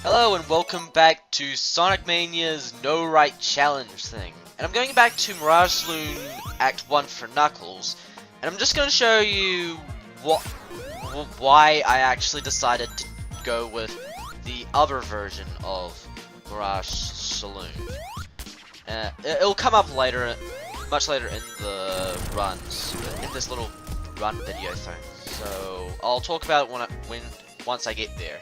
Hello and welcome back to Sonic Mania's No Right Challenge thing. And I'm going back to Mirage Saloon Act 1 for Knuckles. And I'm just going to show you why I actually decided to go with the other version of Mirage Saloon. It'll come up later, much later in the runs, in this little run video thing. So I'll talk about it once I get there.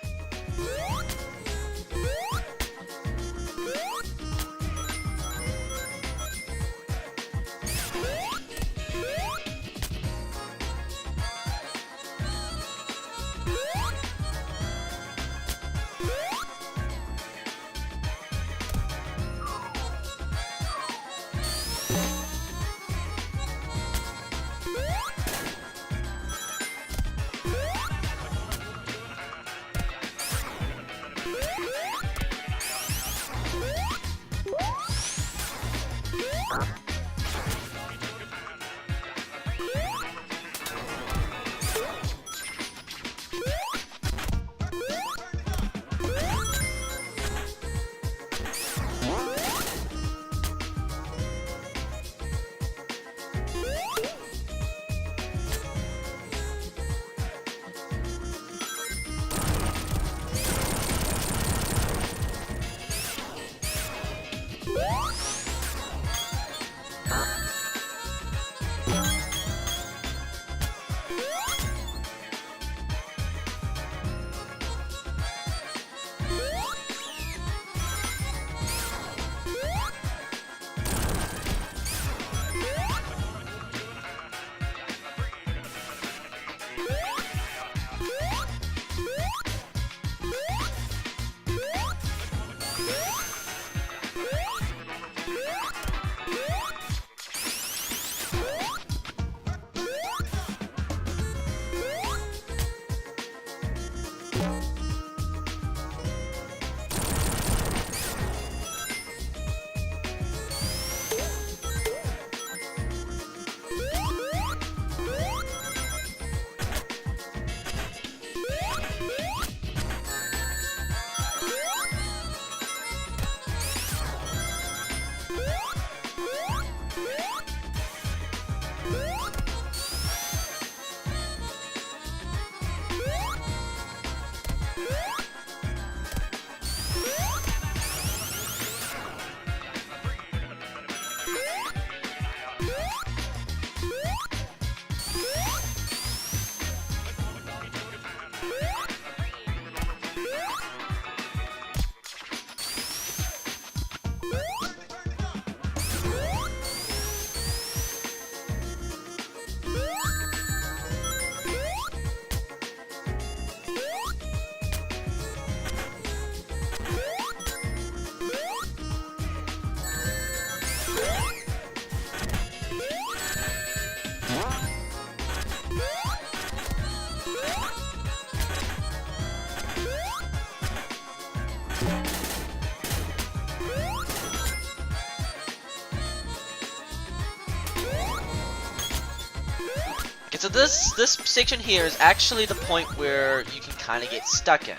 So this section here is actually the point where you can kind of get stuck in.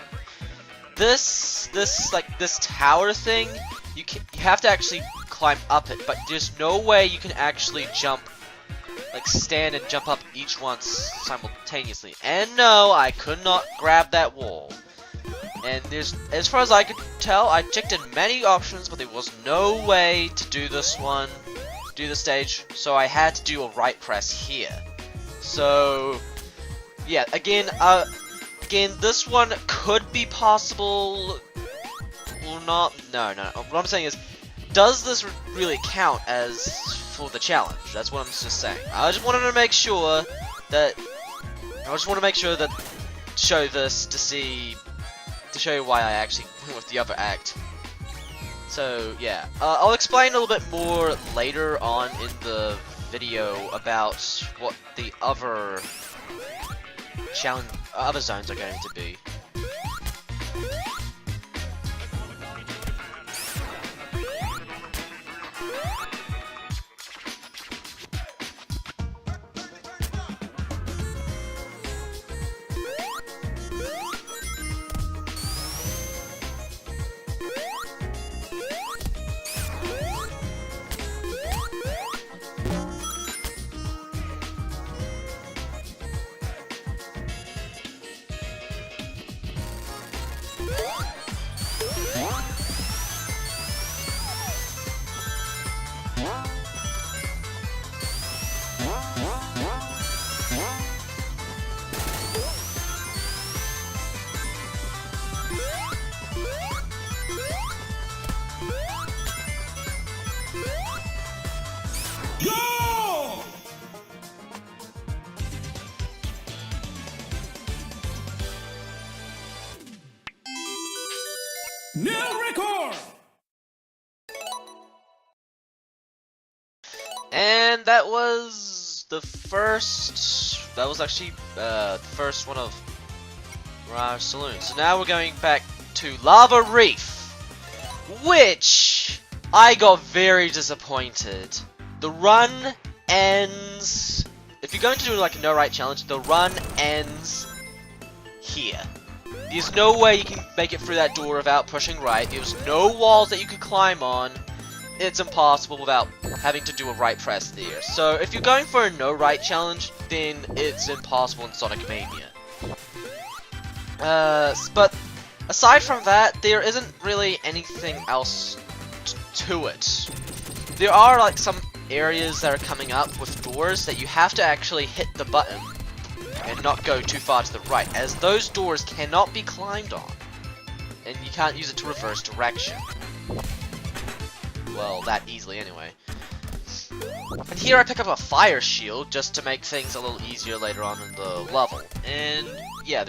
This tower thing, you have to actually climb up it, but there's no way you can actually jump, like stand and jump up each one simultaneously. And no, I could not grab that wall. And as far as I could tell, I checked in many options, but there was no way to do this stage, so I had to do a right press here. So, yeah, again, this one could be possible or not. No. What I'm saying is, does this really count as for the challenge? That's what I'm just saying. I just wanted to make sure that, show this to show you why I actually went with the other act. So, yeah, I'll explain a little bit more later on in the video about what the other zones are going to be. New record! And that was the first. That was actually the first one of Mirage Saloon. So now we're going back to Lava Reef, which I got very disappointed. The run ends. If you're going to do like a no right challenge, the run ends here. There's no way you can make it through that door without pushing right. There's no walls that you could climb on. It's impossible without having to do a right press there. So if you're going for a no right challenge, then it's impossible in Sonic Mania. But aside from that, there isn't really anything else to it. There are like some areas that are coming up with doors that you have to actually hit the button and not go too far to the right, as those doors cannot be climbed on, and you can't use it to reverse direction. Well, that easily anyway. And here I pick up a fire shield just to make things a little easier later on in the level. And yeah,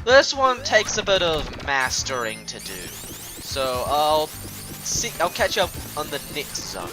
this one takes a bit of mastering to do. So I'll catch you up on the next zone.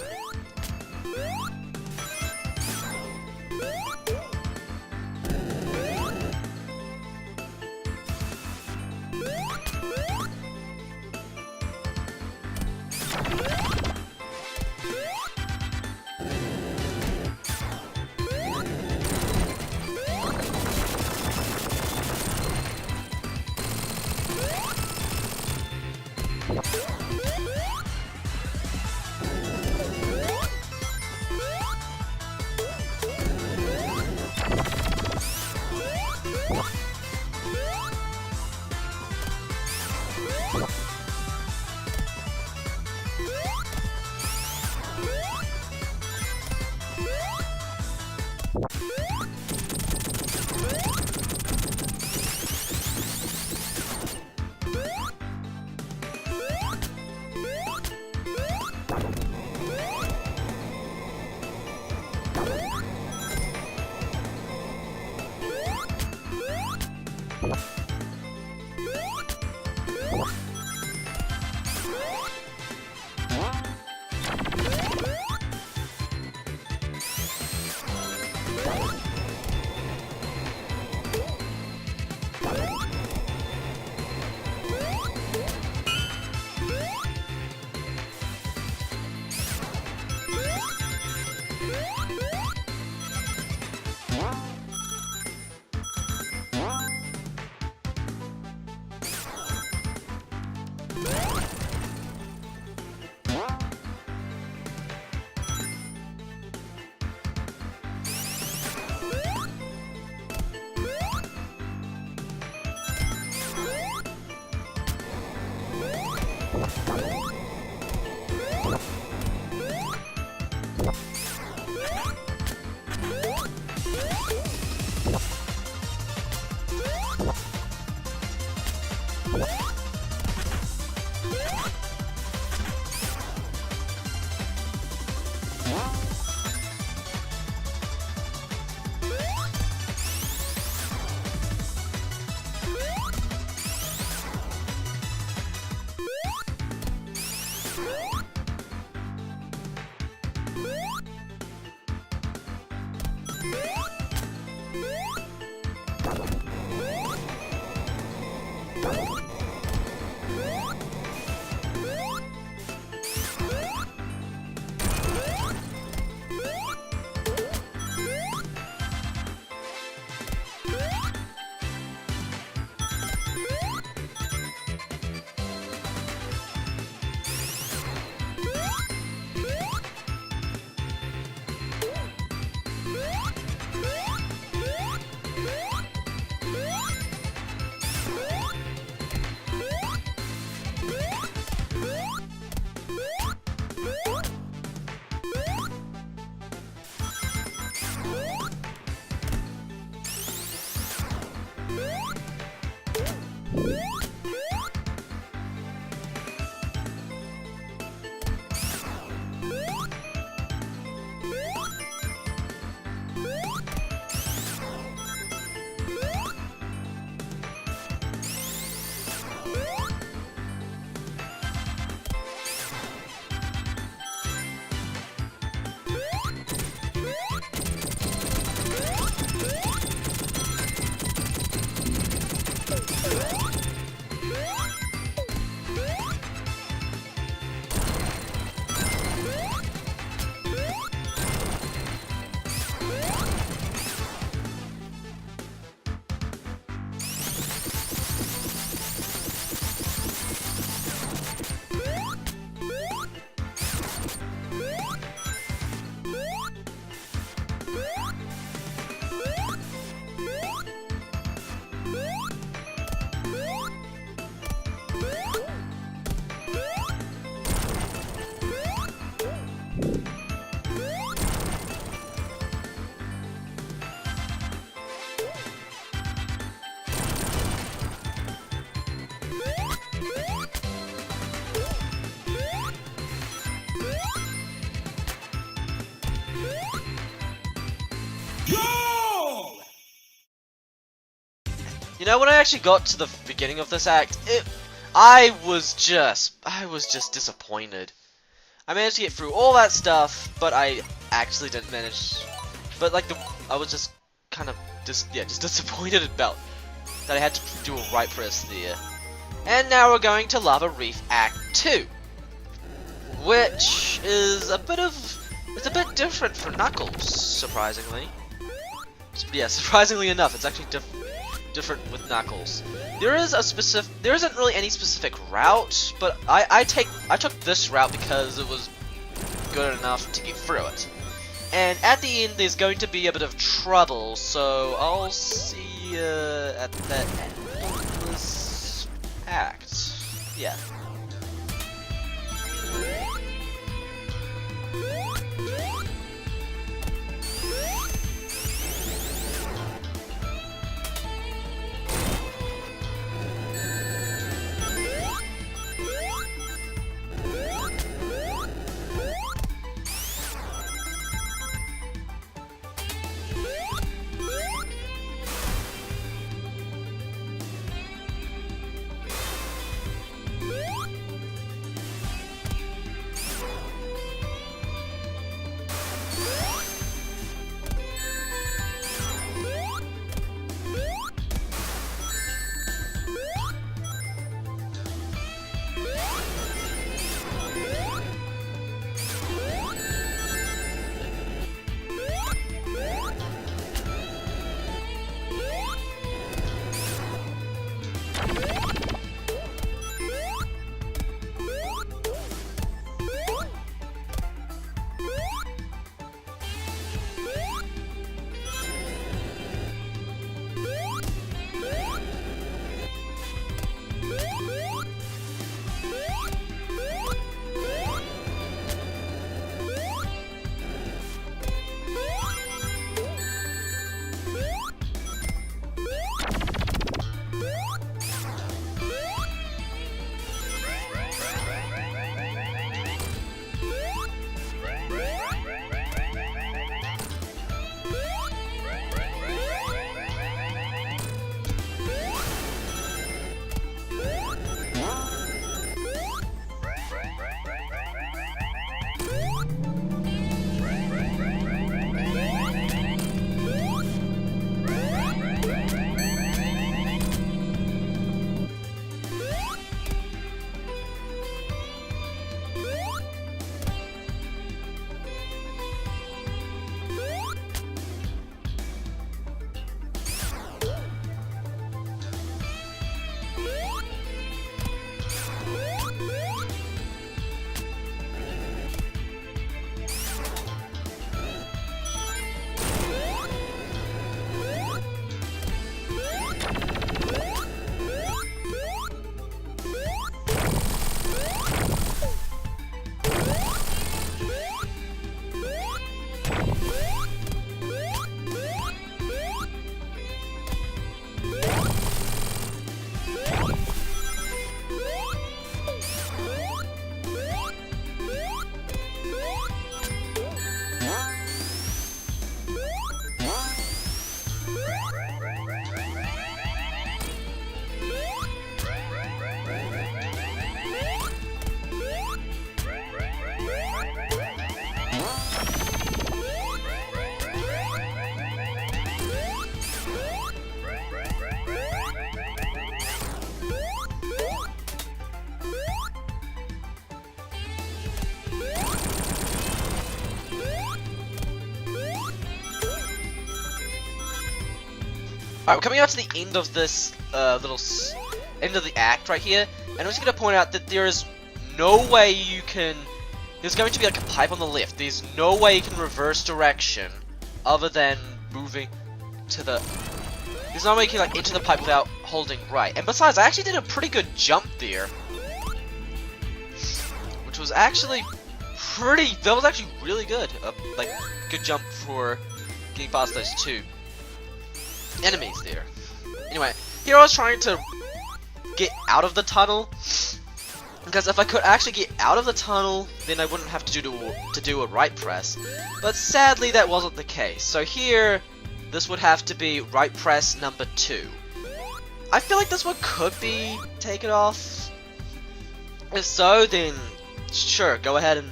You know, when I actually got to the beginning of this act, I was just disappointed. I managed to get through all that stuff, but I actually didn't manage. But like I was just kind of just disappointed about that I had to do a right press there. And now we're going to Lava Reef Act 2, which is it's a bit different for Knuckles, surprisingly. Yeah, surprisingly enough, it's actually different with Knuckles. There isn't really any specific route, but I took this route because it was good enough to get through it. And at the end, there's going to be a bit of trouble, so I'll see you at the end of this act. Yeah. Alright, we're coming out to the end of this end of the act right here, and I'm just going to point out that there is no way you can... There's going to be like a pipe on the left. There's no way you can reverse direction other than moving to the... There's no way you can like enter the pipe without holding right. And besides, I actually did a pretty good jump there, which was actually that was actually really good. Like, good jump for getting past those two enemies there. Anyway, here I was trying to get out of the tunnel, because if I could actually get out of the tunnel, then I wouldn't have to do a right press. But sadly, that wasn't the case. So here, this would have to be right press number 2. I feel like this one could be taken off. If so, then sure, go ahead and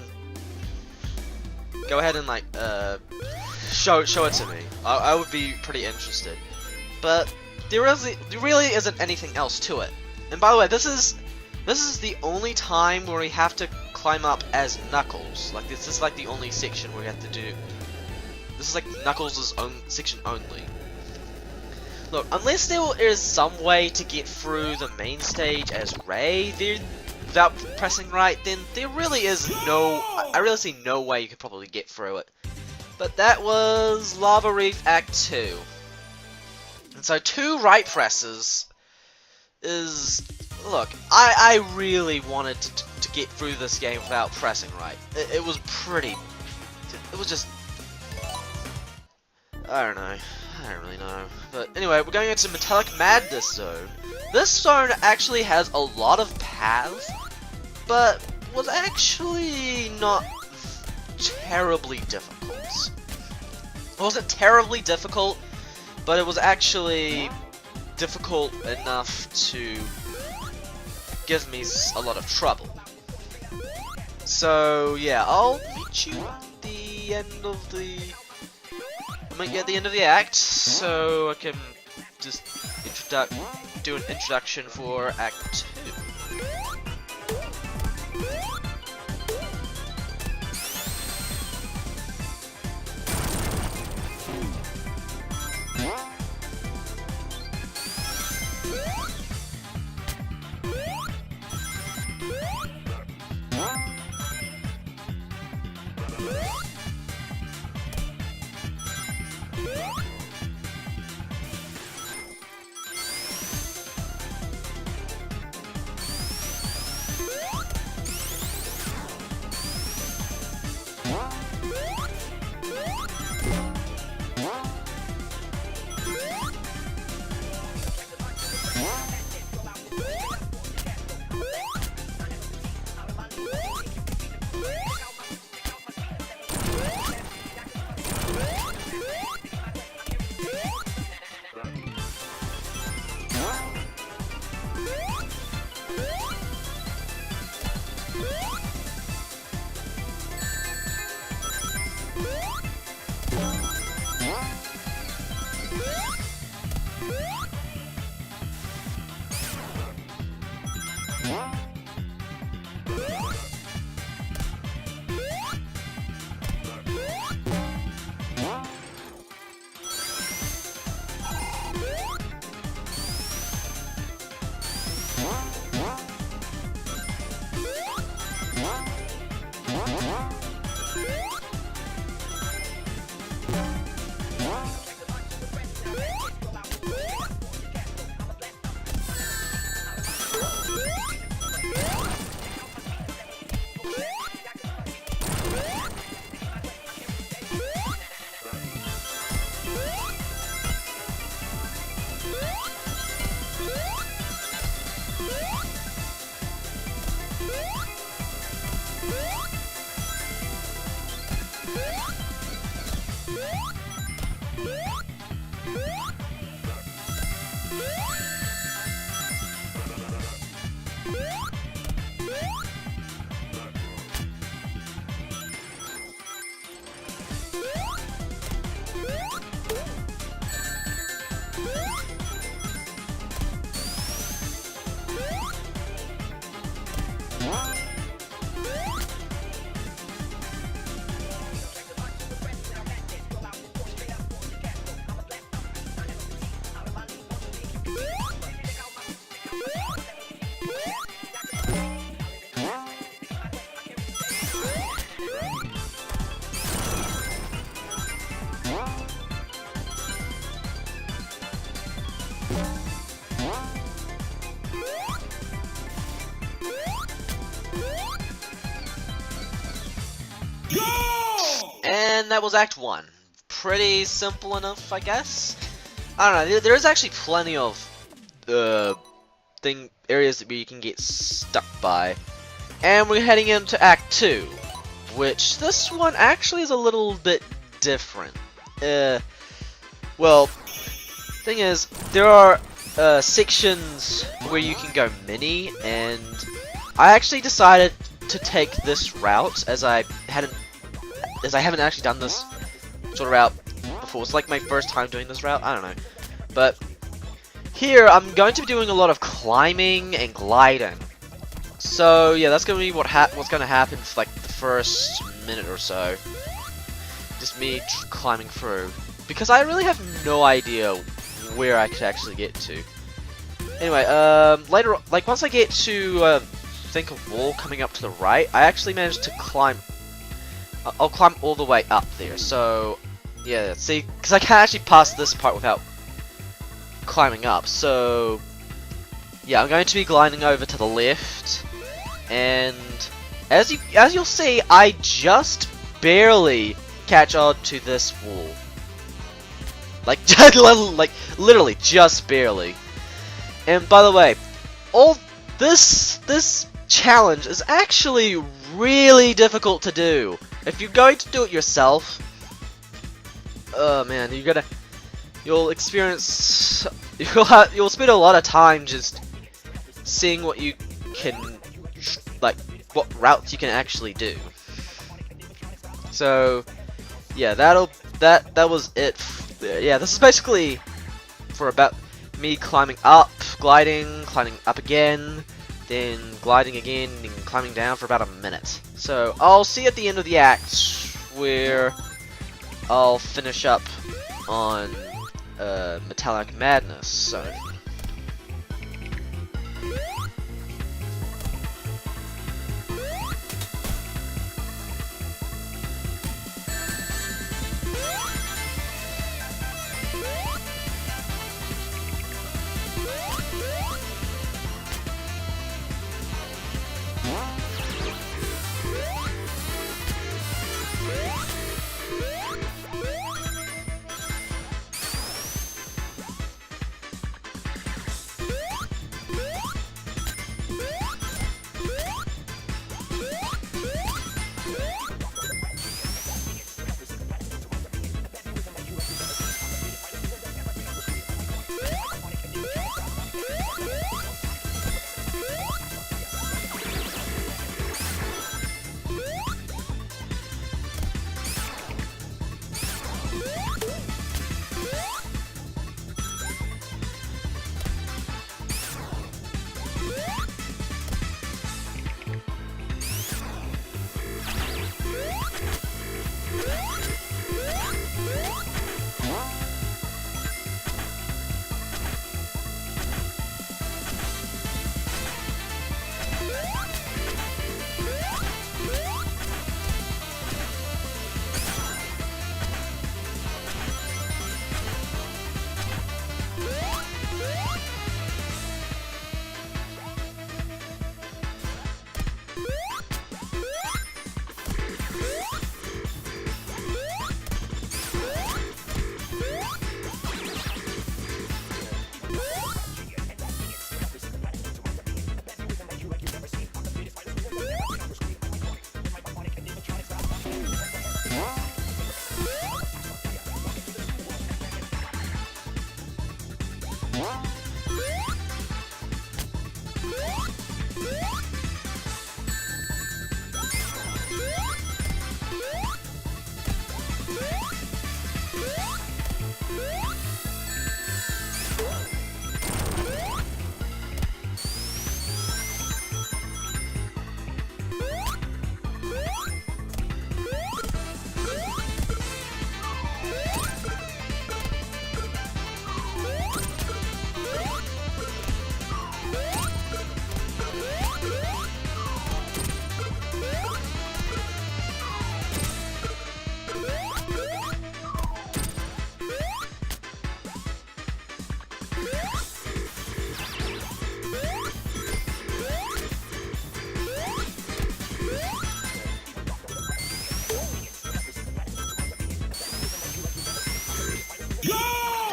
like show it to me. I would be pretty interested. But there really isn't anything else to it. And by the way, this is the only time where we have to climb up as Knuckles. Like this is like the only section where we have to do. This is like Knuckles' own section only. Look, unless there is some way to get through the main stage as Ray without pressing right, then there really is I really see no way you could probably get through it. But that was Lava Reef Act 2. And so 2 right presses is... Look, I really wanted to get through this game without pressing right. It was pretty... It was just... I don't know. I don't really know. But anyway, we're going into Metallic Madness Zone. This zone actually has a lot of paths, but was actually not terribly difficult. It wasn't terribly difficult, but it was actually difficult enough to give me a lot of trouble. So yeah, I'll meet you at the end of the... I might get at the end of the act, so I can just do an introduction for Act 2. And that was Act 1. Pretty simple enough, I guess. I don't know, there is actually plenty of areas where you can get stuck by. And we're heading into Act 2, which this one actually is a little bit different. Well, thing is, there are sections where you can go mini, and I actually decided to take this route as I haven't actually done this sort of route before. It's like my first time doing this route. I don't know, but here I'm going to be doing a lot of climbing and gliding. So yeah, that's gonna be what's gonna happen for like the first minute or so. Just me climbing through, because I really have no idea where I could actually get to. Anyway, later, like once I get to I think a wall coming up to the right, I actually managed to climb. I'll climb all the way up there. So yeah, see, because I can't actually pass this part without climbing up. So yeah, I'm going to be gliding over to the left, and as you'll see, I just barely catch on to this wall. Like, like literally just barely. And by the way, all this challenge is actually really difficult to do. If you're going to do it yourself, oh man, you'll experience, you'll spend a lot of time just seeing what you can, like, what routes you can actually do. So yeah, that was it. Yeah, this is basically for about me climbing up, gliding up again, then gliding again, and climbing down for about a minute. So I'll see you at the end of the act where I'll finish up on Metallic Madness. So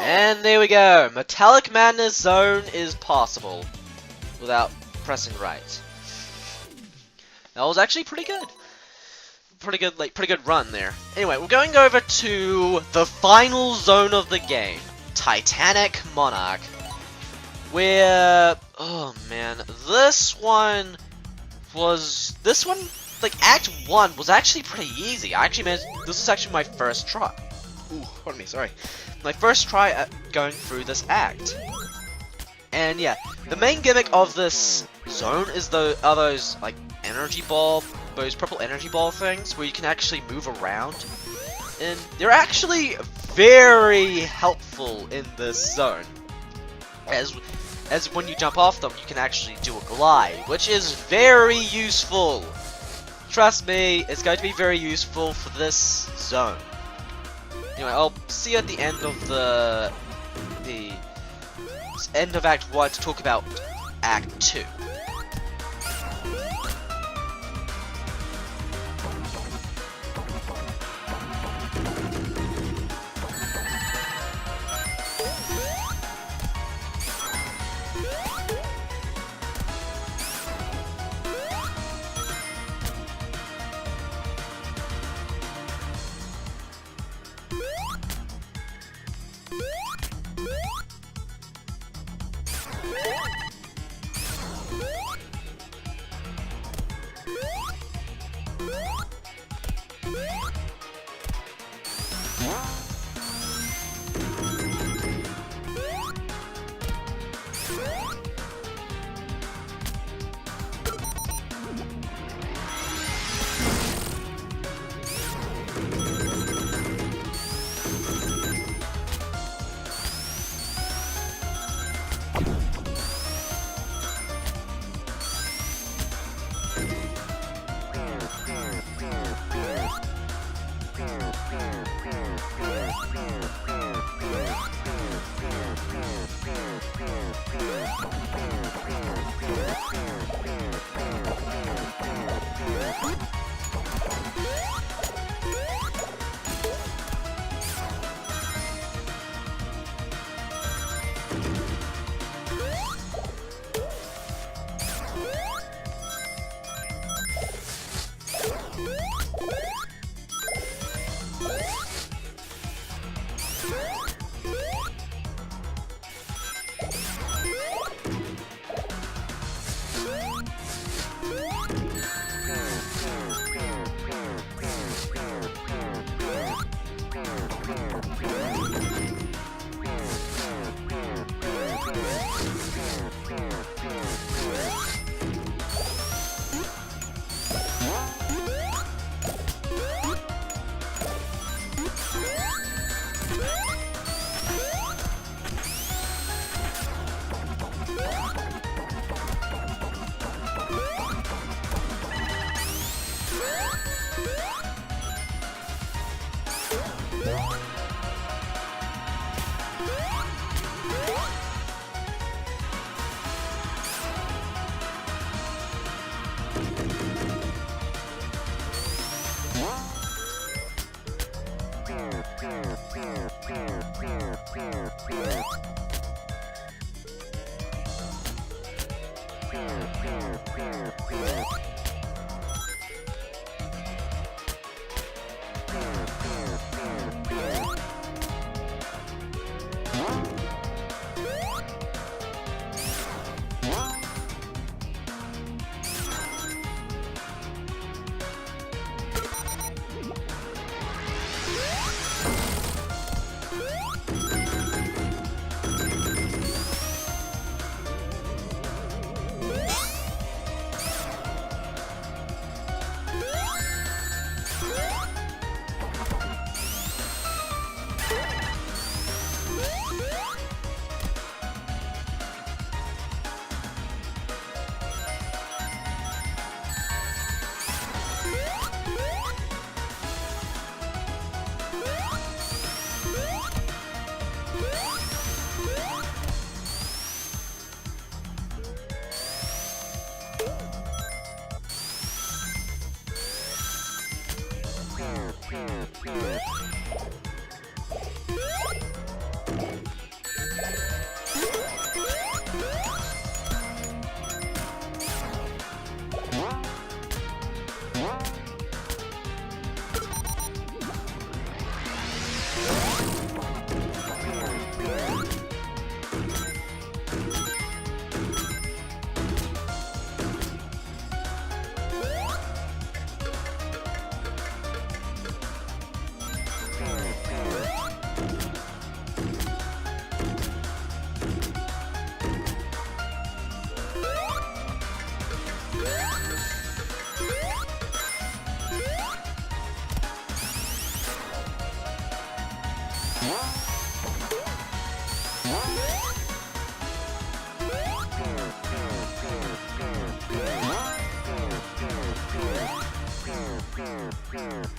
and there we go. Metallic Madness Zone is possible without pressing right. That was actually pretty good. Pretty good run there. Anyway, we're going over to the final zone of the game, Titanic Monarch. where, oh man, this one, like Act 1 was actually pretty easy. I actually managed, this was actually my first try. Ooh, pardon me, sorry. My first try at going through this act. And yeah, the main gimmick of this zone is those like energy ball, those purple energy ball things where you can actually move around. And they're actually very helpful in this zone. As when you jump off them, you can actually do a glide, which is very useful. Trust me, it's going to be very useful for this zone. Anyway, I'll see you at the end of the end of Act 1 to talk about Act 2.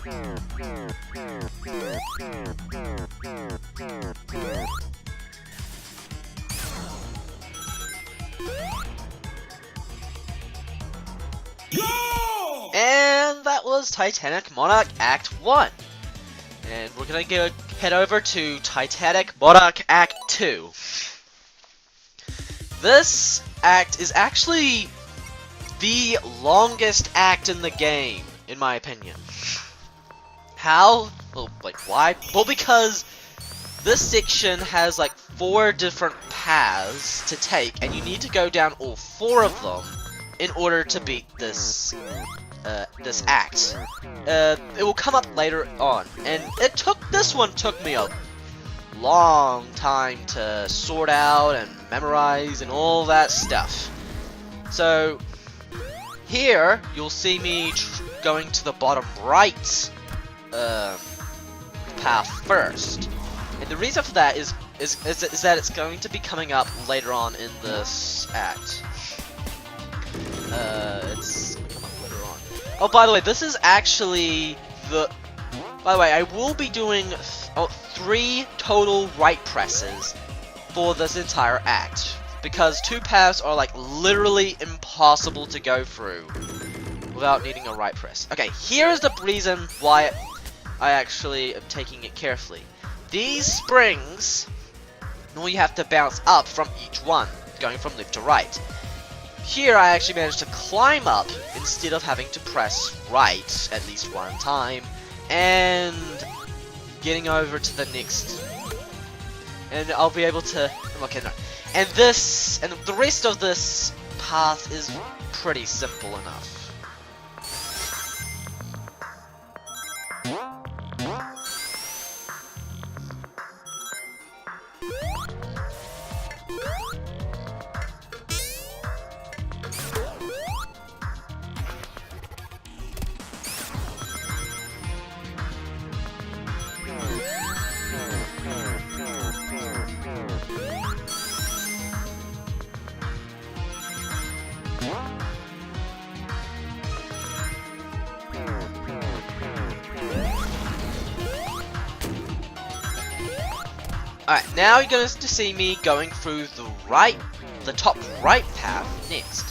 And that was Titanic Monarch Act 1. And we're gonna head over to Titanic Monarch Act 2. This act is actually the longest act in the game, in my opinion. How? Well, like, why? Well, because this section has like 4 different paths to take, and you need to go down all 4 of them in order to beat this this act. It will come up later on, and this one took me a long time to sort out and memorize and all that stuff. So here you'll see me going to the bottom right path first, and the reason for that is that it's going to be coming up later on in this act. It's gonna come up later on. Oh, by the way, this is actually the. By the way, I will be doing 3 total right presses for this entire act, because 2 paths are like literally impossible to go through without needing a right press. Okay, here's the reason why I actually am taking it carefully. These springs, you have to bounce up from each one, going from left to right. Here I actually managed to climb up instead of having to press right at least one time, and getting over to the next, and I'll be able to, okay, no. And the rest of this path is pretty simple enough. Alright, now you're going to see me going through the top right path next.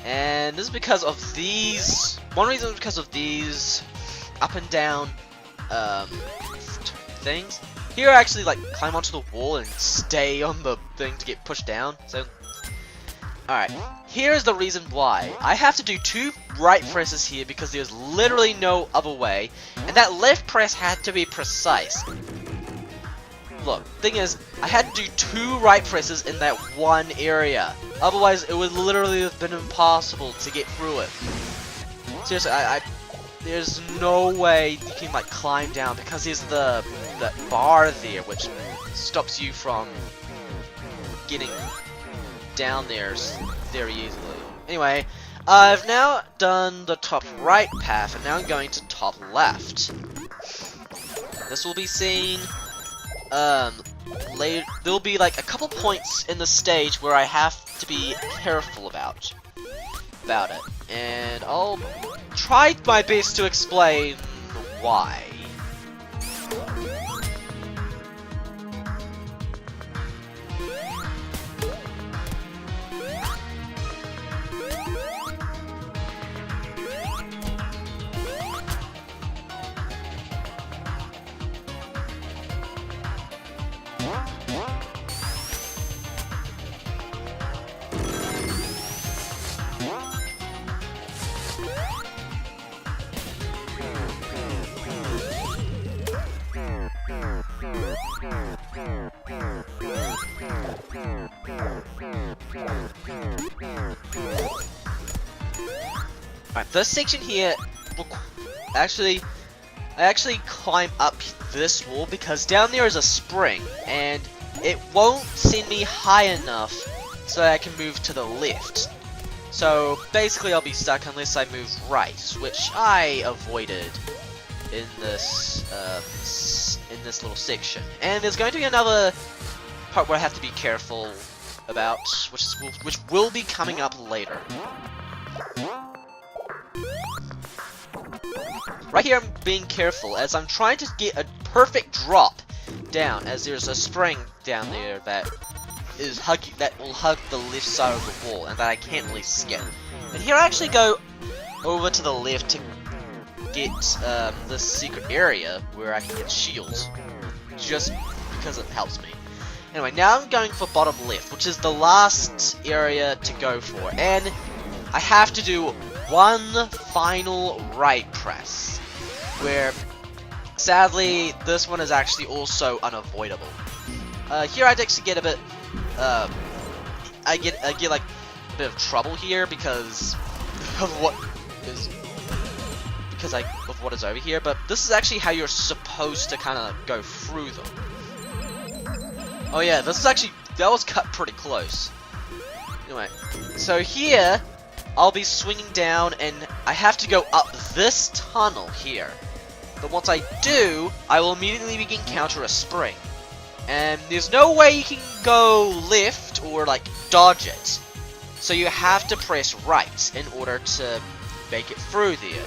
And this is because of these, one reason is because of these up and down things. Here I actually like climb onto the wall and stay on the thing to get pushed down. So, alright, here's the reason why. I have to do 2 right presses here because there's literally no other way, and that left press had to be precise. Look, thing is, I had to do 2 right presses in that one area. Otherwise, it would literally have been impossible to get through it. Seriously, there's no way you can like climb down because there's the bar there, which stops you from getting down there very easily. Anyway, I've now done the top right path, and now I'm going to top left. This will be seen. Later, there'll be like a couple points in the stage where I have to be careful about it, and I'll try my best to explain why. Alright, this section here, I actually climb up this wall because down there is a spring, and it won't send me high enough so that I can move to the left. So basically I'll be stuck unless I move right, which I avoided in this little section. And there's going to be another part where I have to be careful about, which will be coming up later. right here I'm being careful as I'm trying to get a perfect drop down, as there's a spring down there that will hug the left side of the wall and that I can't really skip. And here I actually go over to the left to get this secret area where I can get shields, just because it helps me. Anyway, now I'm going for bottom left, which is the last area to go for, and I have to do one final right press, where sadly this one is actually also unavoidable. Here I'd actually get a bit, I get like a bit of trouble here because of what is over here, but this is actually how you're supposed to kind of go through them. Oh yeah, that was cut pretty close. Anyway, so here, I'll be swinging down and I have to go up this tunnel here. But once I do, I will immediately encounter a spring. And there's no way you can go left or like dodge it. So you have to press right in order to make it through there.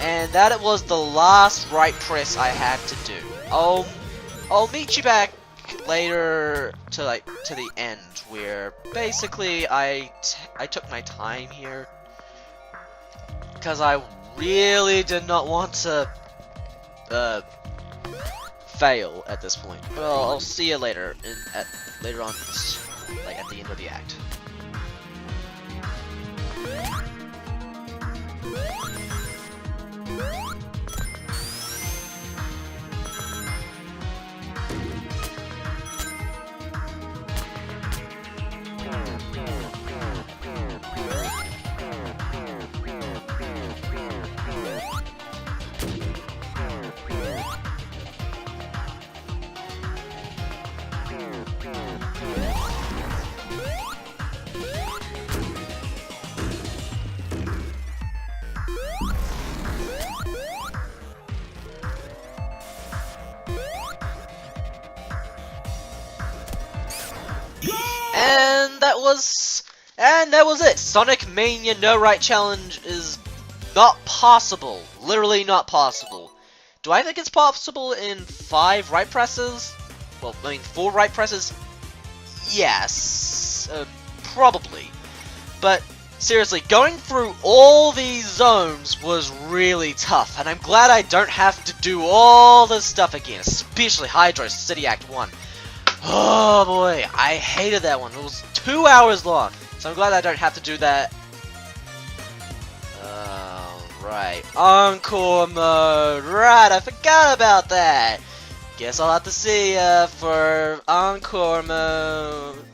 And that was the last right press I had to do. I'll meet you back later to the end, where basically I took my time here because I really did not want to fail at this point. But I'll see you later later on, like at the end of the act. And that was it. Sonic Mania No Right Challenge is not possible. Literally not possible. Do I think it's possible in 5 right presses? Well, I mean 4 right presses? Yes, probably. But seriously, going through all these zones was really tough, and I'm glad I don't have to do all this stuff again, especially Hydro City Act 1. Oh boy, I hated that one. It was 2 hours long, so I'm glad I don't have to do that. Right, Encore mode. Right, I forgot about that. Guess I'll have to see ya for Encore mode.